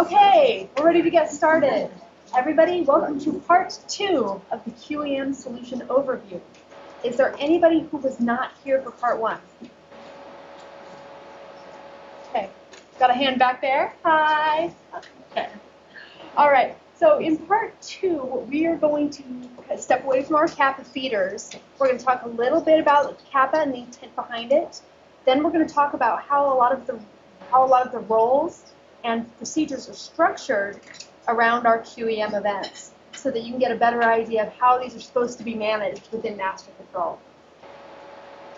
Okay, we're ready to get started. Everybody, welcome to part 2 of the QEM solution overview. Is there anybody who was not here for part 1? Okay, got a hand back there? Hi. Okay. All right, so in part 2, we are going to step away from our Kappa feeders. We're going to talk a little bit about Kappa and the intent behind it. Then we're going to talk about how a lot of the roles and procedures are structured around our QEM events so that you can get a better idea of how these are supposed to be managed within master control.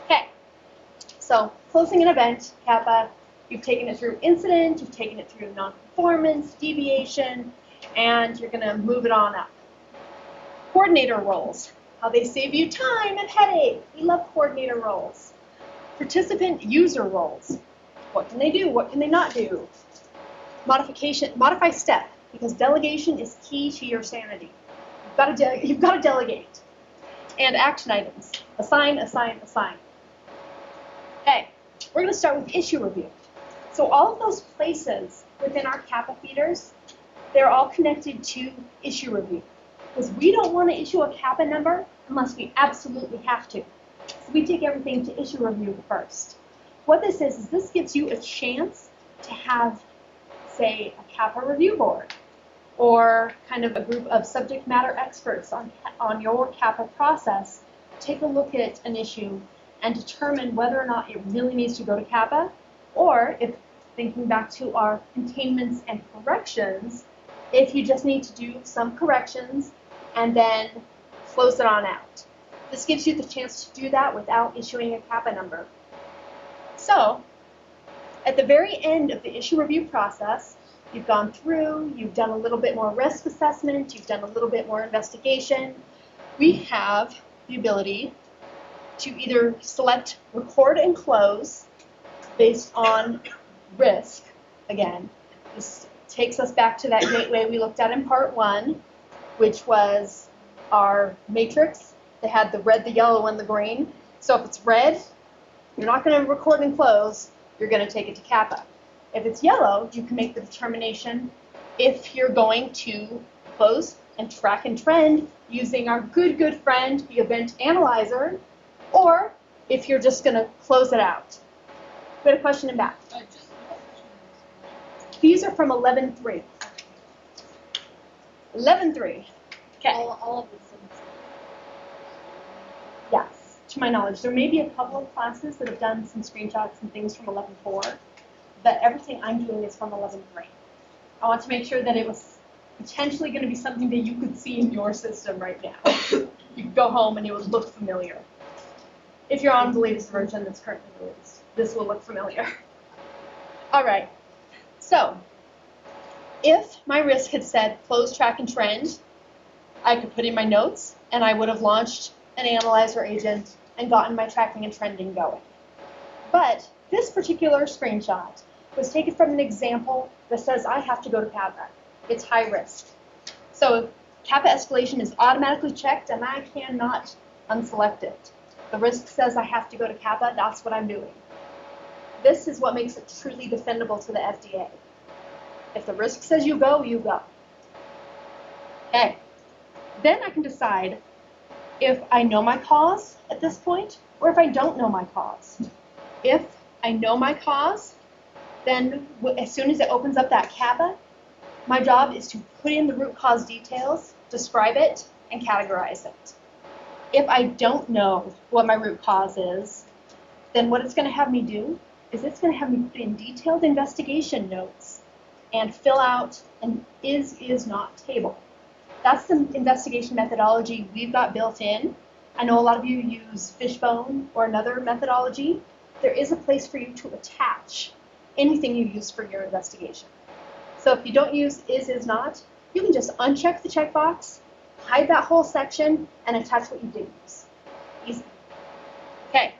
Okay, so closing an event, Kappa, you've taken it through incident, you've taken it through non-conformance, deviation, and you're going to move it on up. Coordinator roles, how they save you time and headache. We love coordinator roles. Participant user roles, what can they do, what can they not do? Modify step, because delegation is key to your sanity. You've got to delegate. And action items, assign, assign, assign. Okay, we're going to start with issue review. So all of those places within our Kappa feeders, they're all connected to issue review. Because we don't want to issue a Kappa number unless we absolutely have to. So we take everything to issue review first. What this is this gives you a chance to have, say, a Kappa review board, or kind of a group of subject matter experts on your Kappa process take a look at an issue and determine whether or not it really needs to go to Kappa, or if, thinking back to our containments and corrections, if you just need to do some corrections and then close it on out. This gives you the chance to do that without issuing a Kappa number. So, at the very end of the issue review process, you've gone through, you've done a little bit more risk assessment, you've done a little bit more investigation. We have the ability to either select record and close based on risk. Again, this takes us back to that gateway we looked at in part 1, which was our matrix. They had the red, the yellow, and the green. So if it's red, you're not going to record and close, you're going to take it to Kappa. If it's yellow, you can make the determination if you're going to close and track and trend using our good friend, the event analyzer, or if you're just going to close it out. We had a question in back. These are from 11.3. 11.3. Okay. All of these things. Yes, to my knowledge. There may be a couple of classes that have done some screenshots and things from 11.4, but everything I'm doing is from 11.3. I want to make sure that it was potentially going to be something that you could see in your system right now. You could go home and it would look familiar. If you're on the latest version that's currently released, this will look familiar. All right, so if my risk had said close, track, and trend, I could put in my notes and I would have launched an analyzer agent and gotten my tracking and trending going. But this particular screenshot was taken from an example that says I have to go to Kappa. It's high risk. So Kappa escalation is automatically checked and I cannot unselect it. The risk says I have to go to Kappa, that's what I'm doing. This is what makes it truly defendable to the FDA. If the risk says you go, you go. Okay. Then I can decide if I know my cause at this point, or if I don't know my cause. If I know my cause, then as soon as it opens up that Kappa, my job is to put in the root cause details, describe it, and categorize it. If I don't know what my root cause is, then what it's going to have me do is it's going to have me put in detailed investigation notes and fill out an is not table. That's the investigation methodology we've got built in. I know a lot of you use Fishbone or another methodology. There is a place for you to attach anything you use for your investigation. So if you don't use is not, you can just uncheck the checkbox, hide that whole section, and attach what you did use. Easy. Okay,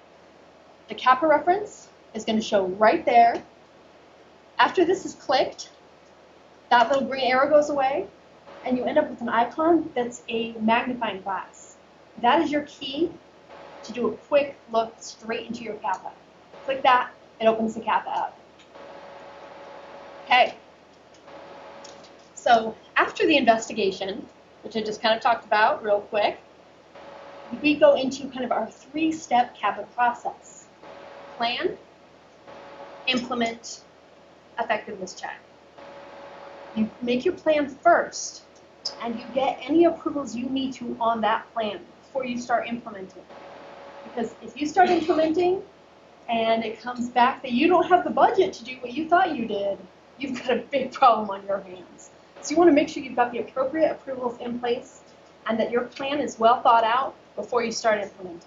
the Kappa reference is going to show right there. After this is clicked, that little green arrow goes away, and you end up with an icon that's a magnifying glass. That is your key to do a quick look straight into your Kappa. Click that, it opens the Kappa up. Okay. So after the investigation, which I just kind of talked about real quick, we go into kind of our 3-step CAPA process. Plan, implement, effectiveness check. You make your plan first, and you get any approvals you need to on that plan before you start implementing. Because if you start implementing and it comes back that you don't have the budget to do what you thought you did, you've got a big problem on your hands. So you want to make sure you've got the appropriate approvals in place and that your plan is well thought out before you start implementing.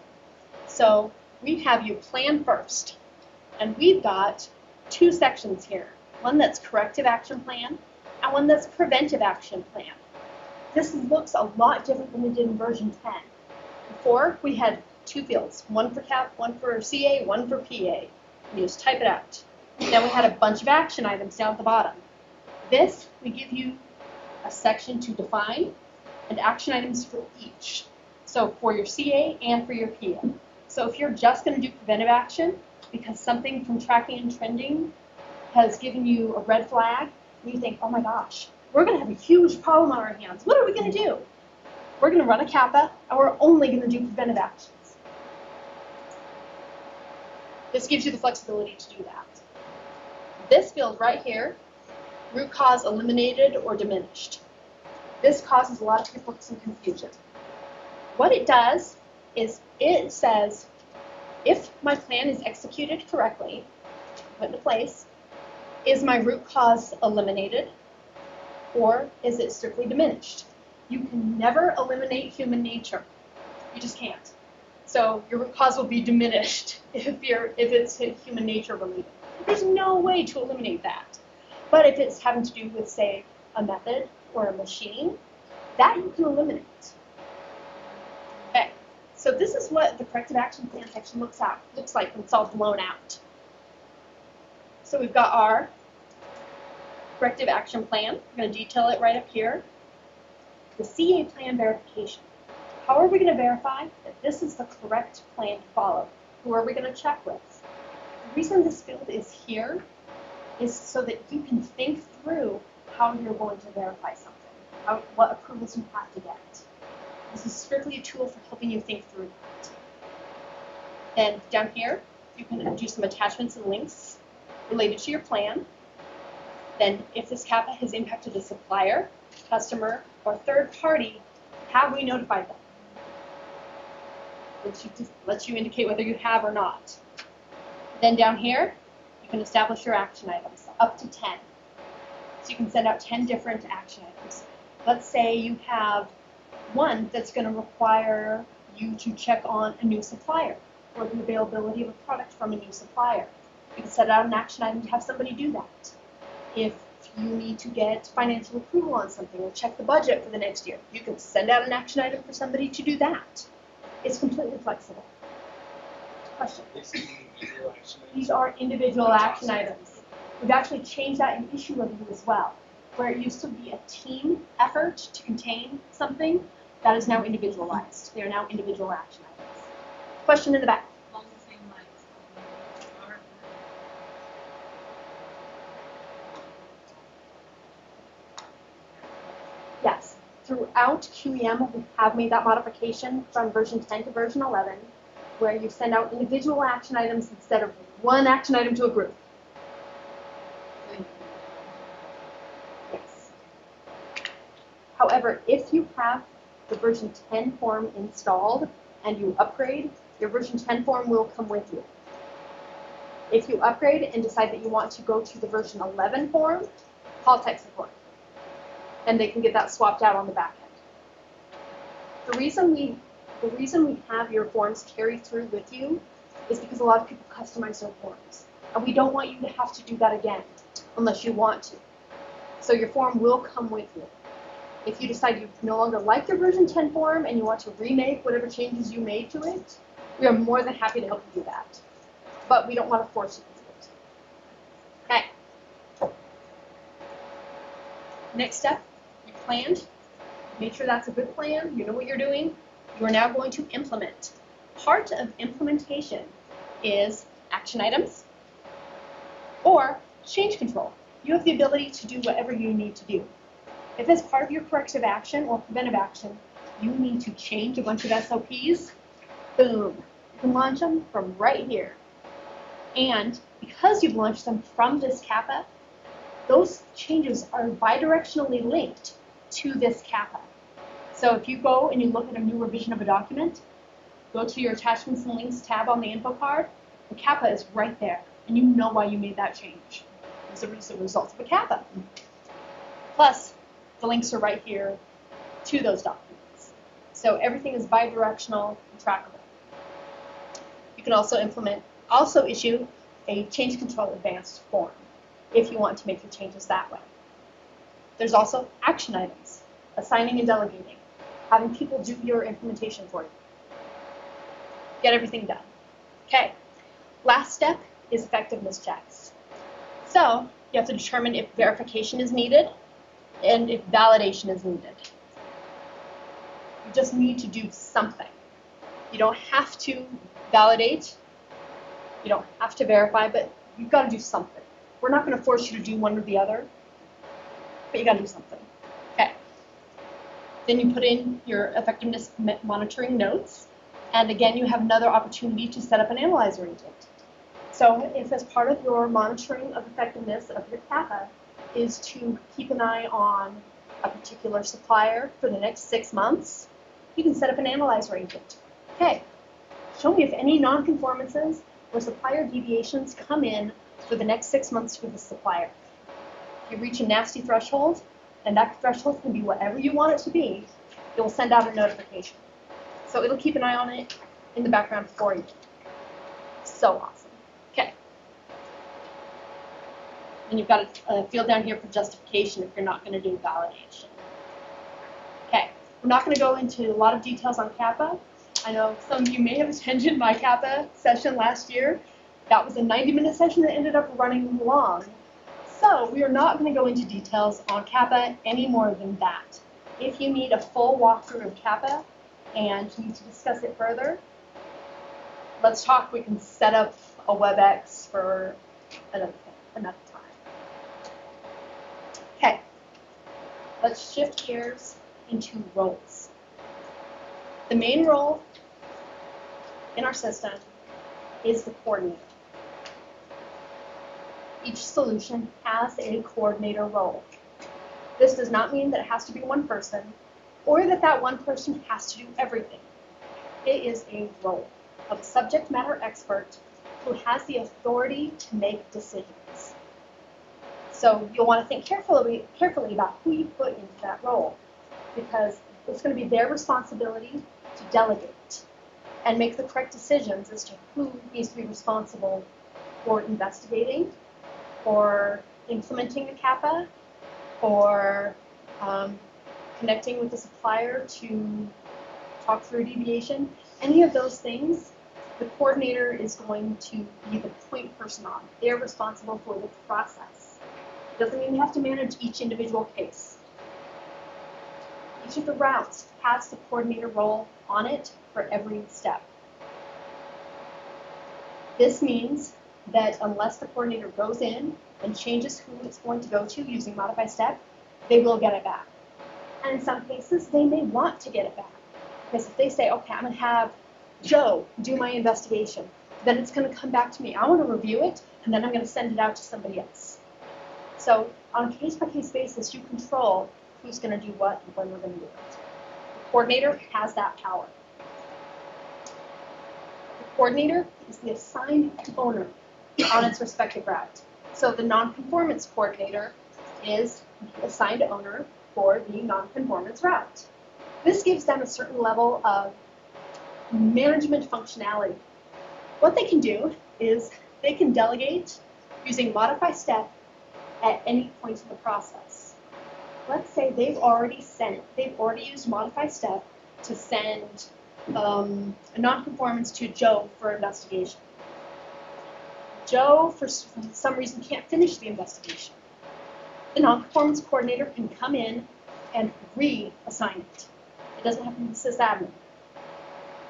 So we have you plan first, and we've got 2 sections here. One that's corrective action plan and one that's preventive action plan. This looks a lot different than we did in version 10. Before, we had 2 fields, one for CAP, one for CA, one for PA. You just type it out. Then we had a bunch of action items down at the bottom. This, we give you a section to define and action items for each. So for your CA and for your PA. So if you're just going to do preventive action because something from tracking and trending has given you a red flag, and you think, oh my gosh, we're going to have a huge problem on our hands. What are we going to do? We're going to run a CAPA, and we're only going to do preventive actions. This gives you the flexibility to do that. This field right here, root cause eliminated or diminished. This causes a lot of people some confusion. What it does is it says, if my plan is executed correctly, put into place, is my root cause eliminated, or is it strictly diminished? You can never eliminate human nature. You just can't. So your root cause will be diminished if it's human nature related. There's no way to eliminate that. But if it's having to do with, say, a method or a machine, that you can eliminate. Okay, so this is what the corrective action plan section looks like when it's all blown out. So we've got our corrective action plan. We're going to detail it right up here. The CA plan verification. How are we going to verify that this is the correct plan to follow? Who are we going to check with? The reason this field is here is so that you can think through how you're going to verify something, what approvals you have to get. This is strictly a tool for helping you think through that. And down here, you can do some attachments and links related to your plan. Then if this CAPA has impacted a supplier, customer, or third party, have we notified them? Which lets you indicate whether you have or not. Then down here, you can establish your action items, up to 10. So you can send out 10 different action items. Let's say you have one that's going to require you to check on a new supplier or the availability of a product from a new supplier. You can set out an action item to have somebody do that. If you need to get financial approval on something or check the budget for the next year, you can send out an action item for somebody to do that. It's completely flexible. Questions? These are individual action items. We've actually changed that in issue review as well, where it used to be a team effort to contain something. That is now individualized. They are now individual action items. Question in the back. Yes, throughout QEM, we have made that modification from version 10 to version 11, where you send out individual action items instead of one action item to a group. Yes. However, if you have the version 10 form installed and you upgrade, your version 10 form will come with you. If you upgrade and decide that you want to go to the version 11 form, call tech support, and they can get that swapped out on the back end. The reason we have your forms carry through with you is because a lot of people customize their forms, and we don't want you to have to do that again unless you want to. So your form will come with you. If you decide you no longer like your version 10 form and you want to remake whatever changes you made to it, we are more than happy to help you do that. But we don't want to force you to do it. Okay. Next step, you planned. Make sure that's a good plan. You know what you're doing. You are now going to implement. Part of implementation is action items or change control. You have the ability to do whatever you need to do. If as part of your corrective action or preventive action, you need to change a bunch of SOPs, boom, you can launch them from right here. And because you've launched them from this CAPA, those changes are bidirectionally linked to this CAPA. So if you go and you look at a new revision of a document, go to your attachments and links tab on the info card, the CAPA is right there, and you know why you made that change. It's a result of a CAPA. Plus, the links are right here to those documents. So everything is bidirectional and trackable. You can also issue a change control advanced form if you want to make your changes that way. There's also action items, assigning and delegating, having people do your implementation for you. Get everything done. Okay, last step is effectiveness checks. So you have to determine if verification is needed and if validation is needed. You just need to do something. You don't have to validate, you don't have to verify, but you've got to do something. We're not going to force you to do one or the other, but you got to do something. Okay. Then you put in your effectiveness monitoring notes, and again, you have another opportunity to set up an analyzer agent. So if as part of your monitoring of effectiveness of your CAPA is to keep an eye on a particular supplier for the next 6 months, you can set up an analyzer agent. Okay, show me if any non-conformances or supplier deviations come in for the next 6 months for the supplier. If you reach a nasty threshold, and that threshold can be whatever you want it to be, it will send out a notification. So it'll keep an eye on it in the background for you. So awesome. Okay. And you've got a field down here for justification if you're not going to do validation. Okay. We're not going to go into a lot of details on CAPA. I know some of you may have attended my CAPA session last year. That was a 90-minute session that ended up running long. So we are not going to go into details on CAPA any more than that. If you need a full walkthrough of CAPA and you need to discuss it further, let's talk. We can set up a WebEx for another time. Okay, let's shift gears into roles. The main role in our system is the coordinator. Each solution has a coordinator role. This does not mean that it has to be one person or that that one person has to do everything. It is a role of a subject matter expert who has the authority to make decisions. So you'll want to think carefully about who you put into that role, because it's going to be their responsibility to delegate and make the correct decisions as to who needs to be responsible for investigating, or implementing a CAPA, or connecting with the supplier to talk through deviation. Any of those things, the coordinator is going to be the point person on. They're responsible for the process. It doesn't mean you have to manage each individual case. Each of the routes has the coordinator role on it for every step. This means that unless the coordinator goes in and changes who it's going to go to using modify step, they will get it back. And in some cases, they may want to get it back. Because if they say, okay, I'm going to have Joe do my investigation, then it's going to come back to me. I want to review it, and then I'm going to send it out to somebody else. So on a case-by-case basis, you control who's going to do what and when we're going to do it. The coordinator has that power. The coordinator is the assigned owner on its respective route. So the nonconformance coordinator is the assigned owner for the nonconformance route. This gives them a certain level of management functionality. What they can do is they can delegate using modify step at any point in the process. Let's say they've already used modify step to send a nonconformance to Joe for investigation. Joe, for some reason, can't finish the investigation. The nonconformance coordinator can come in and reassign it. It doesn't have to be sysadmin.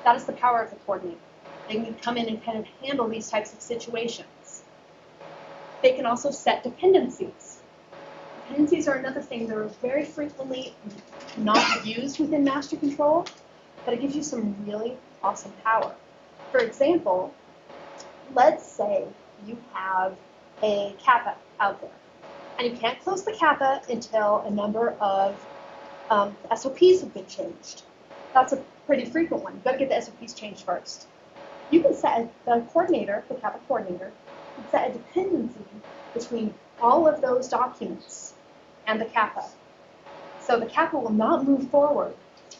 That is the power of the coordinator. They can come in and kind of handle these types of situations. They can also set dependencies. Dependencies are another thing that are very frequently not used within master control, but it gives you some really awesome power. For example, let's say you have a kappa out there, and you can't close the kappa until a number of SOPs have been changed. That's a pretty frequent one. You've got to get the SOPs changed first. You can set the coordinator, the kappa coordinator, can set a dependency between all of those documents and the kappa. So the kappa will not move forward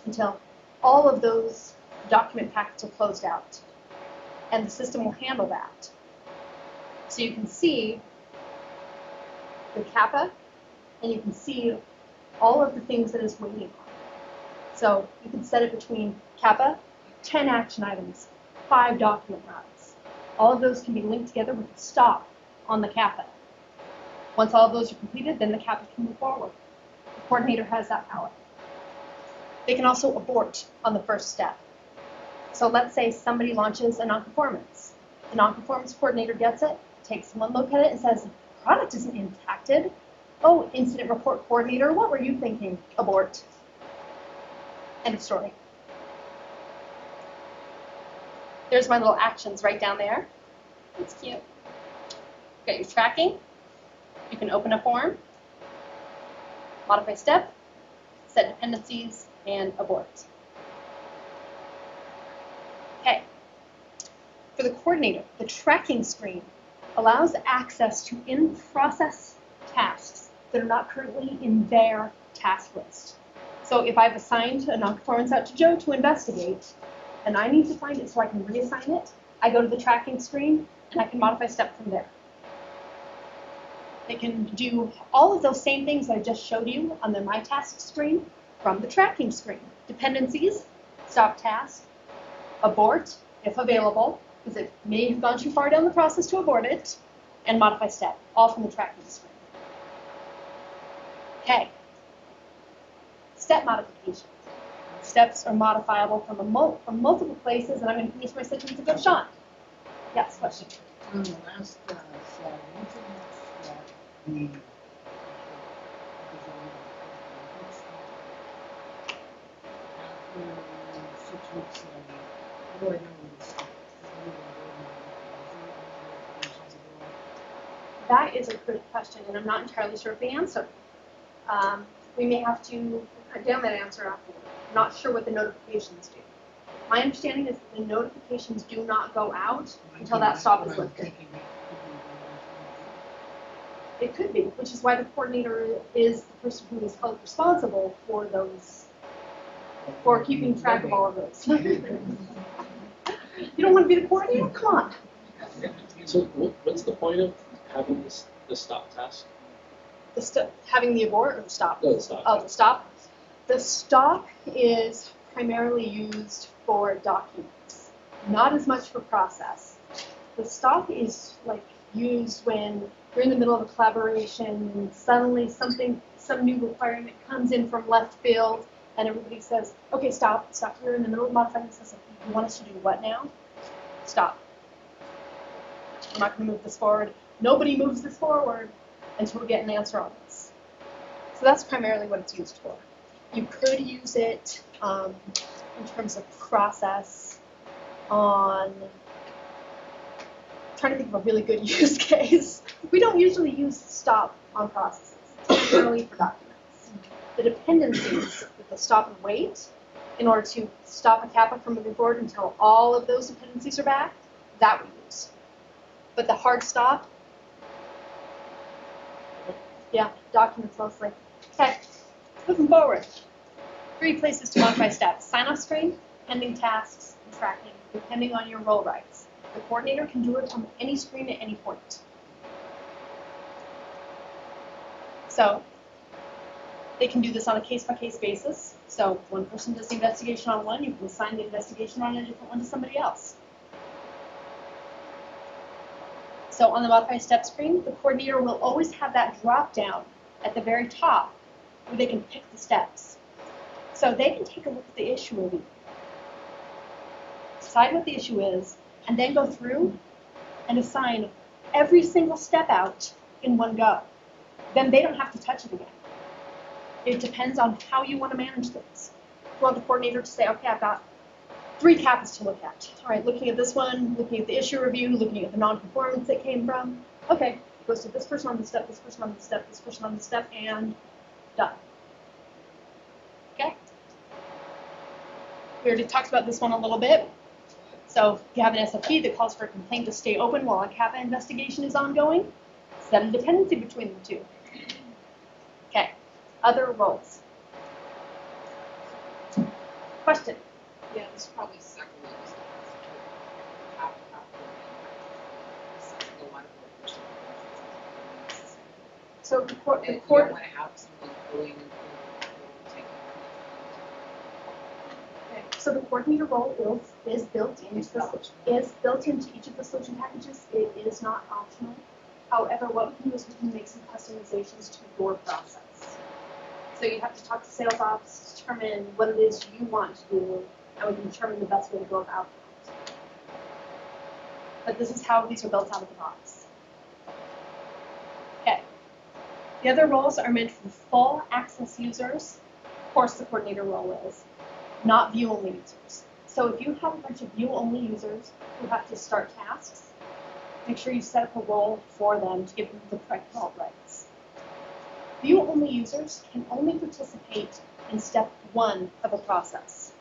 until all of those document packets are closed out. And the system will handle that. So you can see the kappa, and you can see all of the things that it's waiting on. So you can set it between kappa, 10 action items, 5 document routes. All of those can be linked together with a stop on the kappa. Once all of those are completed, then the kappa can move forward. The coordinator has that power. They can also abort on the first step. So let's say somebody launches a nonconformance. The nonconformance coordinator gets it, takes one look at it, and says, product isn't impacted. Oh, incident report coordinator, what were you thinking? Abort. End of story. There's my little actions right down there. It's cute. Got your tracking. You can open a form, modify step, set dependencies, and abort. Okay. For the coordinator, the tracking screen allows access to in-process tasks that are not currently in their task list. So if I've assigned a nonconformance out to Joe to investigate, and I need to find it so I can reassign it, I go to the tracking screen, and I can modify step from there. They can do all of those same things I just showed you on the My Task screen from the tracking screen. Dependencies, stop task, abort, if available, because it may have gone too far down the process to abort it, and modify step, all from the tracking screen. Okay. Step modification. Steps are modifiable from multiple places, and I'm going to finish my sentence and go to Sean. Yes, question? On the last slide, mentioned that the after 6 weeks, what do I do with this stuff? That is a good question, and I'm not entirely sure of the answer. We may have to cut down that answer afterward. I'm not sure what the notifications do. My understanding is that the notifications do not go out until that stop is lifted. It could be, which is why the coordinator is the person who is held responsible for those, for keeping track of all of those. You don't want to be the coordinator? Come on. So what's the point of having the stop task? Having the abort or the stop? No, the stop. Oh, the stop. The stop is primarily used for documents, not as much for process. The stop is like used when you're in the middle of a collaboration and suddenly some new requirement comes in from left field and everybody says, okay, stop, you're in the middle of modifying this. You want us to do what now? Stop. We're not going to move this forward. Nobody moves this forward until we get an answer on this. So that's primarily what it's used for. You could use it in terms of process on, trying to think of a really good use case. We don't usually use stop on processes. It's primarily for documents. The dependencies with the stop and wait, in order to stop a kappa from moving forward until all of those dependencies are back, that we use. But the hard stop, yeah, documents mostly. Okay, moving forward. 3 places to modify steps: sign-off screen, pending tasks, and tracking, depending on your role rights. The coordinator can do it on any screen at any point. So they can do this on a case-by-case basis. So if one person does the investigation on one, you can assign the investigation on a different one to somebody else. So on the modify step screen, the coordinator will always have that drop-down at the very top where they can pick the steps. So they can take a look at the issue review, decide what the issue is, and then go through and assign every single step out in one go. then they don't have to touch it again. It depends on how you want to manage things. You want the coordinator to say, okay, I've got 3 CAPAs to look at. All right, looking at this one, looking at the issue review, looking at the non-conformance that came from. Okay, it goes to this person on the step, this person on the step, this person on the step, and done. Okay? We already talked about this one a little bit. So if you have an SOP that calls for a complaint to stay open while a CAPA investigation is ongoing, set a dependency between the two. Okay, other roles. Question? Yeah, this probably second one is how the one who So the you court, don't want to have someone going and taking. so the coordinator role is built into each of the solution packages. It is not optional. However, what we can do is we can make some customizations to your process. So you have to talk to sales ops, determine what it is you want to do, and we can determine the best way to go about it. But this is how these are built out of the box. Okay. The other roles are meant for full access users. Of course, the coordinator role is, not view-only users. So if you have a bunch of view-only users who have to start tasks, make sure you set up a role for them to give them the correct vault rights. View-only users can only participate in step 1 of a process.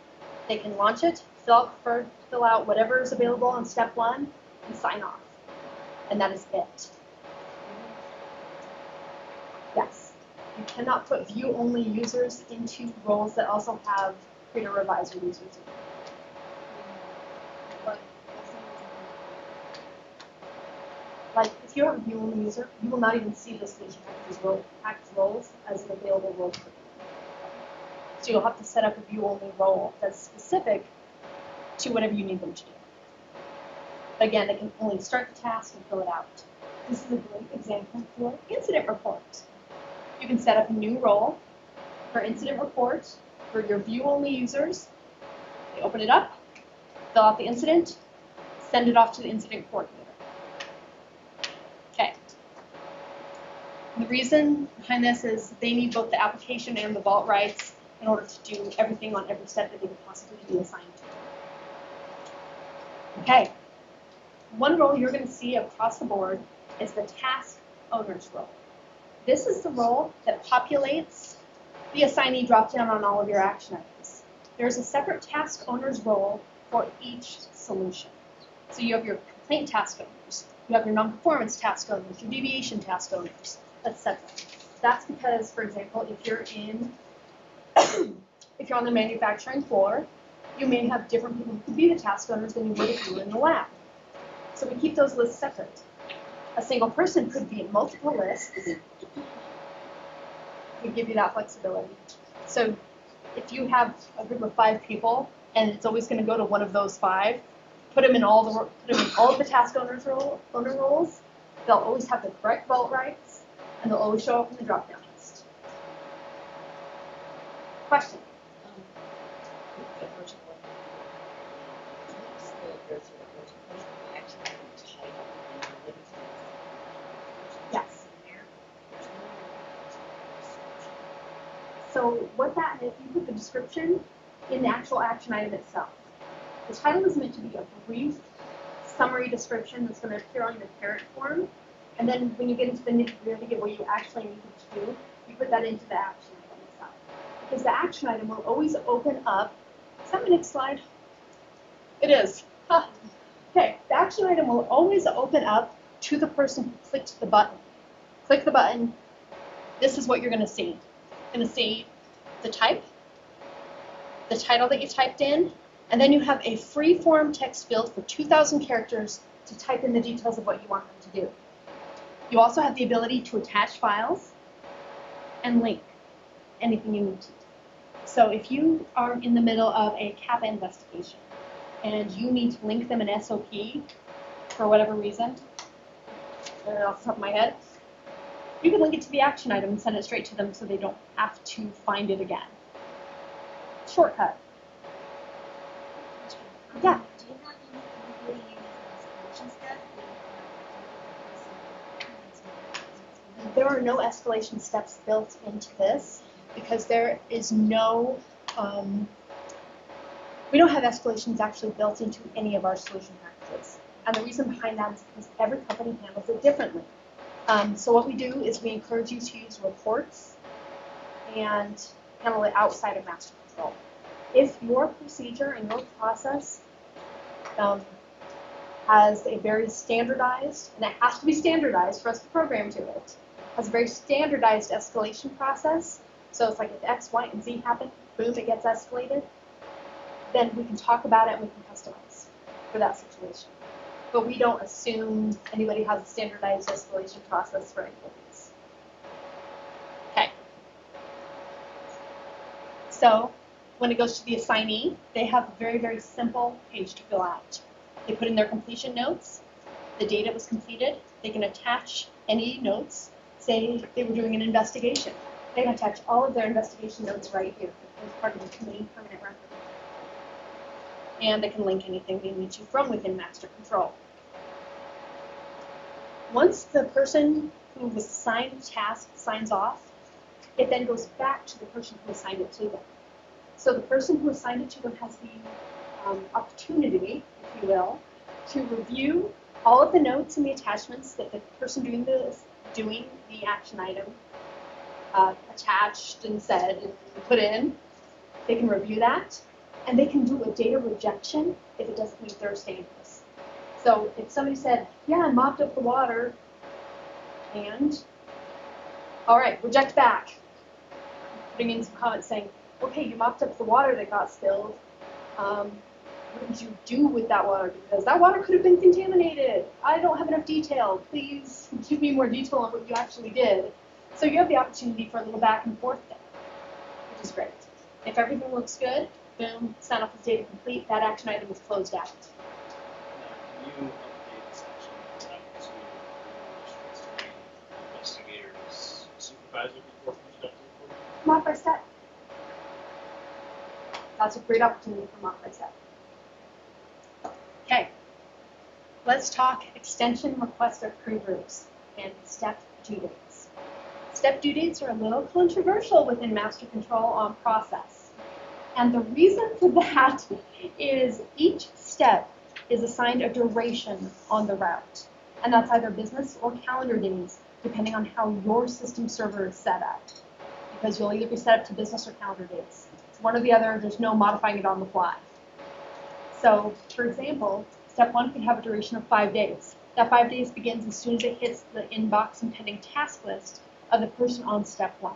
They can launch it, fill out whatever is available on step 1, and sign off. And that is it. Yes. You cannot put view-only users into roles that also have creator revisor users in them. Like, if you're a view-only user, you will not even see the solution package roles as an available role for you. So you'll have to set up a view-only role that's specific to whatever you need them to do. Again, they can only start the task and fill it out. This is a great example for incident report. You can set up a new role for incident report for your view-only users. They open it up, fill out the incident, send it off to the incident coordinator. Okay. The reason behind this is they need both the application and the vault rights in order to do everything on every step that they could possibly be assigned to. Okay. One role you're going to see across the board is the task owner's role. This is the role that populates the assignee dropdown on all of your action items. There's a separate task owner's role for each solution. So you have your complaint task owners, you have your non-performance task owners, your deviation task owners, etc. That's because, for example, if you're on the manufacturing floor, you may have different people who could be the task owners than you would if you were in the lab. So we keep those lists separate. A single person could be in multiple lists. We give you that flexibility. So if you have a group of 5 people and it's always going to go to one of those 5, put them in all of the task owner roles. They'll always have the correct vault rights, and they'll always show up in the drop-down list. Question? Yes. So what that is, you put the description in the actual action item itself. The title is meant to be a brief summary description that's going to appear on your parent form. And then when you get into the nitty-gritty of what you actually need to do, you put that into the action item itself. Because the action item will always open up. Is that my next slide? It is. Huh. Okay, the action item will always open up to the person who clicked the button. Click the button. This is what you're going to see. You're going to see the type, the title that you typed in, and then you have a free-form text field for 2,000 characters to type in the details of what you want them to do. You also have the ability to attach files and link anything you need to. So if you are in the middle of a CAPA investigation and you need to link them an SOP for whatever reason, off the top of my head, you can link it to the action item and send it straight to them so they don't have to find it again. Shortcut. Yeah. Do you have any use investigation stuff? there are no escalation steps built into this because there is no, we don't have escalations actually built into any of our solution packages. And the reason behind that is because every company handles it differently. So what we do is we encourage you to use reports and handle it outside of master control. If your procedure and your process has a very standardized, and it has to be standardized for us to program to it, has a very standardized escalation process, so it's like if X, Y, and Z happen, boom, it gets escalated, then we can talk about it and we can customize for that situation. But we don't assume anybody has a standardized escalation process for any of these. Okay. So when it goes to the assignee, they have a very, very simple page to fill out. They put in their completion notes, the date it was completed. They can attach any notes. Say they were doing an investigation. They can attach all of their investigation notes right here as part of the main permanent record. And they can link anything they need to from within master control. Once the person who was assigned the task signs off, it then goes back to the person who assigned it to them. So the person who assigned it to them has the opportunity, if you will, to review all of the notes and the attachments that the person doing the action item attached and said and put in. They can review that, and they can do a data rejection if it doesn't meet their standards. So if somebody said, yeah, I mopped up the water, and, all right, reject back. Putting in some comments saying, okay, you mopped up the water that got spilled. What did you do with that water? Because that water could have been contaminated. I don't have enough detail. Please give me more detail on what you actually did. So you have the opportunity for a little back and forth there, which is great. If everything looks good, boom, sign off as data complete. That action item is closed out. Now, can you update the section back to investigators, supervisor before conducting reporting? Mod by step. That's a great opportunity for mod by step. Okay, let's talk extension request approve groups and step due dates. Step due dates are a little controversial within master control on process. And the reason for that is each step is assigned a duration on the route. And that's either business or calendar days, depending on how your system server is set up. Because you'll either be set up to business or calendar days. It's one or the other, there's no modifying it on the fly. So, for example, step 1 can have a duration of 5 days. That 5 days begins as soon as it hits the inbox and pending task list of the person on step 1.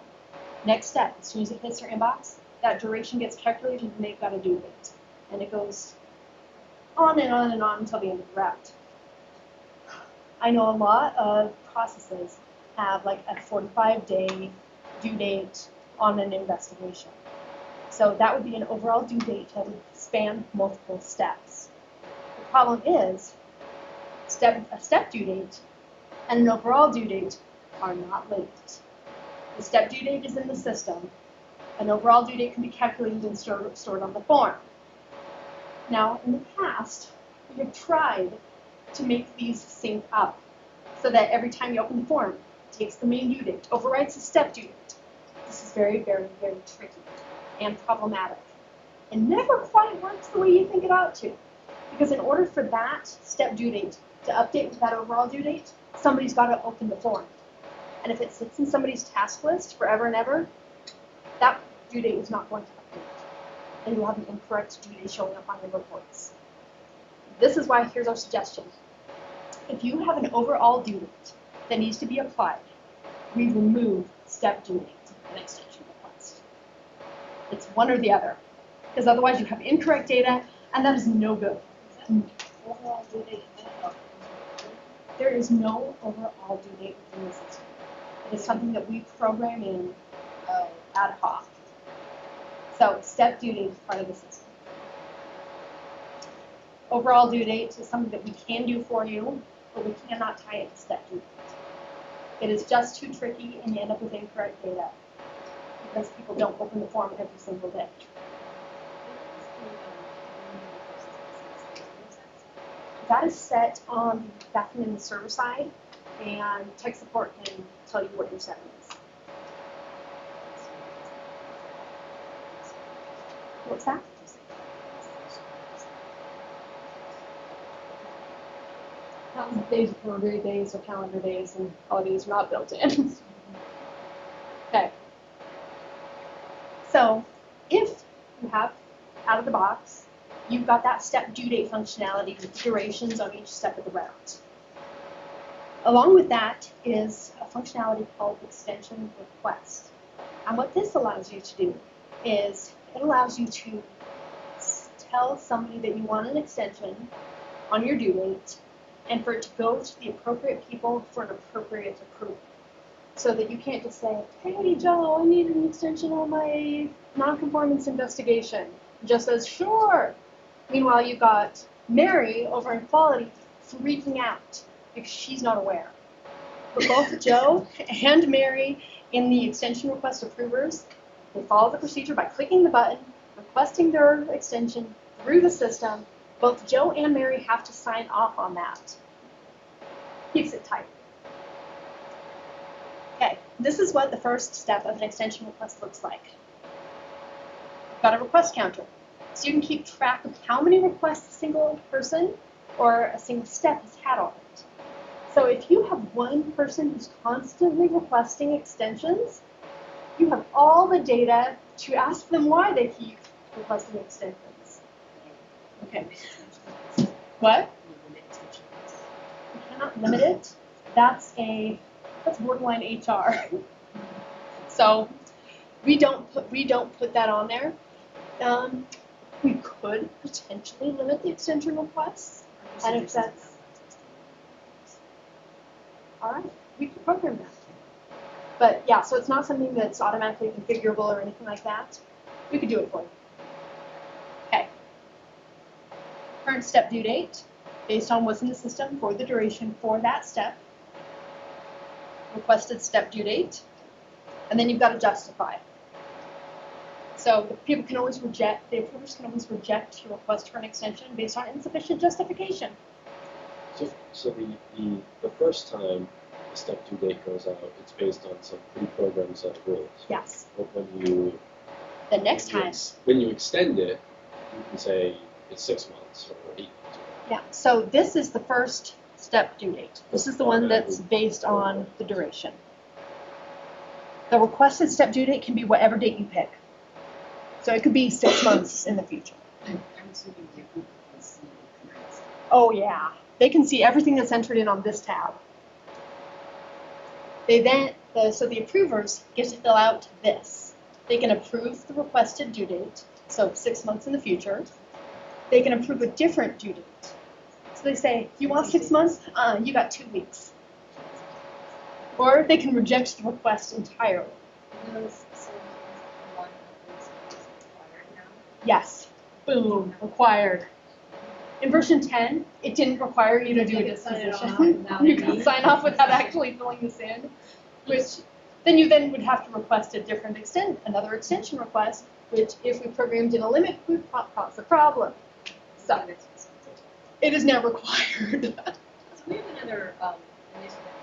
Next step, as soon as it hits their inbox, that duration gets calculated and they've got a due date. And it goes on and on and on until the end of the route. I know a lot of processes have like a 45-day due date on an investigation. So that would be an overall due date that would span multiple steps. The problem is a step due date and an overall due date are not linked. The step due date is in the system. An overall due date can be calculated and stored on the form. Now, in the past, we have tried to make these sync up so that every time you open the form, it takes the main due date, overwrites the step due date. This is very, very, very tricky and problematic. It never quite works the way you think it ought to. Because in order for that step due date to update with that overall due date, somebody's got to open the form. And if it sits in somebody's task list forever and ever, that due date is not going to update. And you'll have an incorrect due date showing up on your reports. This is why here's our suggestion. If you have an overall due date that needs to be applied, we remove step due date in extension request. It's one or the other. Because otherwise you have incorrect data, and that is no good. Overall due date now. There is no overall due date within the system. It is something that we program in ad hoc. So step due date is part of the system. Overall due date is something that we can do for you, but we cannot tie it to step due date. It is just too tricky, and you end up with incorrect data because people don't open the form every single day. That is set on back in the server side. and tech support can tell you what your setting is. What's that? Days, program days, or calendar days, and holidays are not built in. Okay. So, if you have out of the box, you've got that step due date functionality with durations on each step of the route. Along with that is a functionality called extension request. And what this allows you to do is it allows you to tell somebody that you want an extension on your due date and for it to go to the appropriate people for an appropriate approval. So that you can't just say, hey, Joe, I need an extension on my nonconformance investigation. It just says, sure. Meanwhile, you've got Mary over in quality freaking out because she's not aware. But both Joe and Mary in the extension request approvers, they follow the procedure by clicking the button, requesting their extension through the system. Both Joe and Mary have to sign off on that. Keeps it tight. Okay, this is what the first step of an extension request looks like. You've got a request counter. So you can keep track of how many requests a single person or a single step has had on it. So if you have one person who's constantly requesting extensions, you have all the data to ask them why they keep requesting extensions. Okay. What? You cannot limit it. That's borderline HR. So we don't put that on there. We could potentially limit the extension requests, and if that's all right, we could program that. But yeah, so it's not something that's automatically configurable or anything like that. We could do it for you. Okay. Current step due date, based on what's in the system for the duration for that step. Requested step due date, and then you've got to justify. So the approvers can always reject your request for an extension based on insufficient justification. So the first time the step due date goes out, it's based on some pre-programmed set of rules. Yes. But The next time. When you extend it, you can say it's 6 months or 8 months. Yeah. So this is the first step due date. This is the one that's based on the duration. The requested step due date can be whatever date you pick. So it could be 6 months in the future. I'm assuming the approval can see the current step. Oh yeah, they can see everything that's entered in on this tab. So the approvers get to fill out this. They can approve the requested due date, so 6 months in the future. They can approve a different due date. So they say, you want 6 months? You got 2 weeks. Or they can reject the request entirely. Yes. Boom. Required. In version 10, it didn't require you to do a disposition. You can sign off without actually filling this in, which then you would have to request a different another extension request, which if we programmed in a limit would cause a problem. So it is now required. So we have another initiative.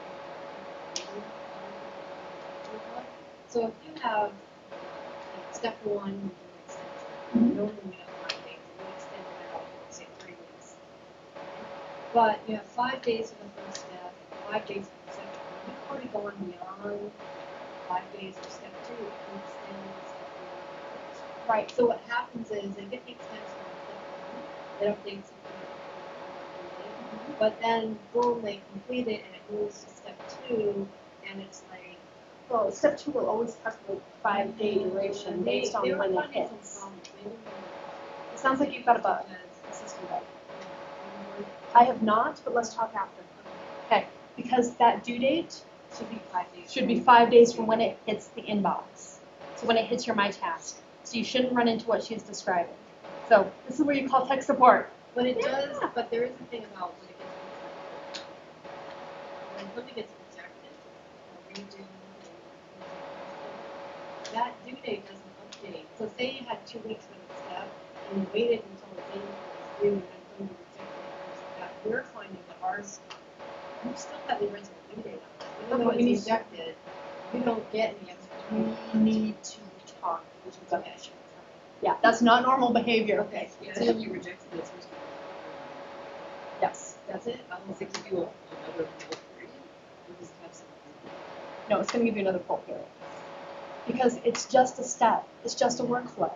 So if you have step 1, you do extension. Normally we have 5 days, and we extend it out, say 3 weeks. But you have 5 days for the first step, 5 days for the second one. You've already gone beyond 5 days for step 2 and extend step 1. Right. So what happens is they get the extension on step 1, they don't think something. But then, boom, they complete it, and it moves to step 2, and it's like. Well, step 2 will always calculate 5-day duration based on when it hits. It sounds like you've got a bug. System bug. I have not, but let's talk after. Okay, because that due date should be 5 days from when it hits the inbox. So when it hits your My Task. So you shouldn't run into what she's describing. So this is where you call tech support. But it does, but there is a thing about when it gets rejected. When something gets rejected, or redo, that due date doesn't update. So say you had 2 weeks for the step, and you waited until the date was due, and then somebody rejected it, or that we're finding that ours you still have the original due date on it. Even Okay, though we it's need- rejected, you don't get any extra time. We need to talk. Okay. Yeah, that's not normal behavior. Okay, So when you rejected it, it's supposed to be. Yes. that's it? Does it give you another full period? Or does it have something? No, it's going to give you another full period. Because it's just a step. It's just a workflow.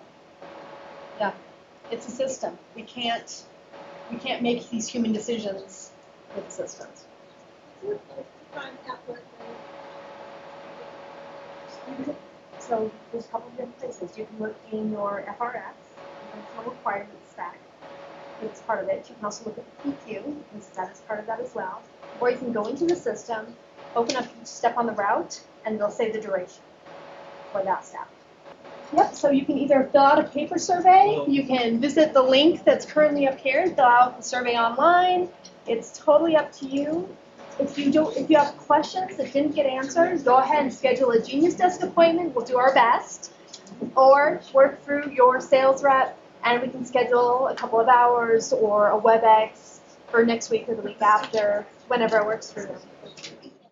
Yeah. It's a system. We can't make these human decisions with the systems. So there's a couple of different places. You can look in your FRS, Functional Requirements stack. It's part of it. You can also look at the PQ, because that is part of that as well. Or you can go into the system, open up each step on the route, and they'll say the duration for that step. Yep, so you can either fill out a paper survey, you can visit the link that's currently up here and fill out the survey online. It's totally up to you. If you have questions that didn't get answered, go ahead and schedule a Genius Desk appointment. We'll do our best. Or work through your sales rep, and we can schedule a couple of hours or a WebEx for next week or the week after, whenever it works for you.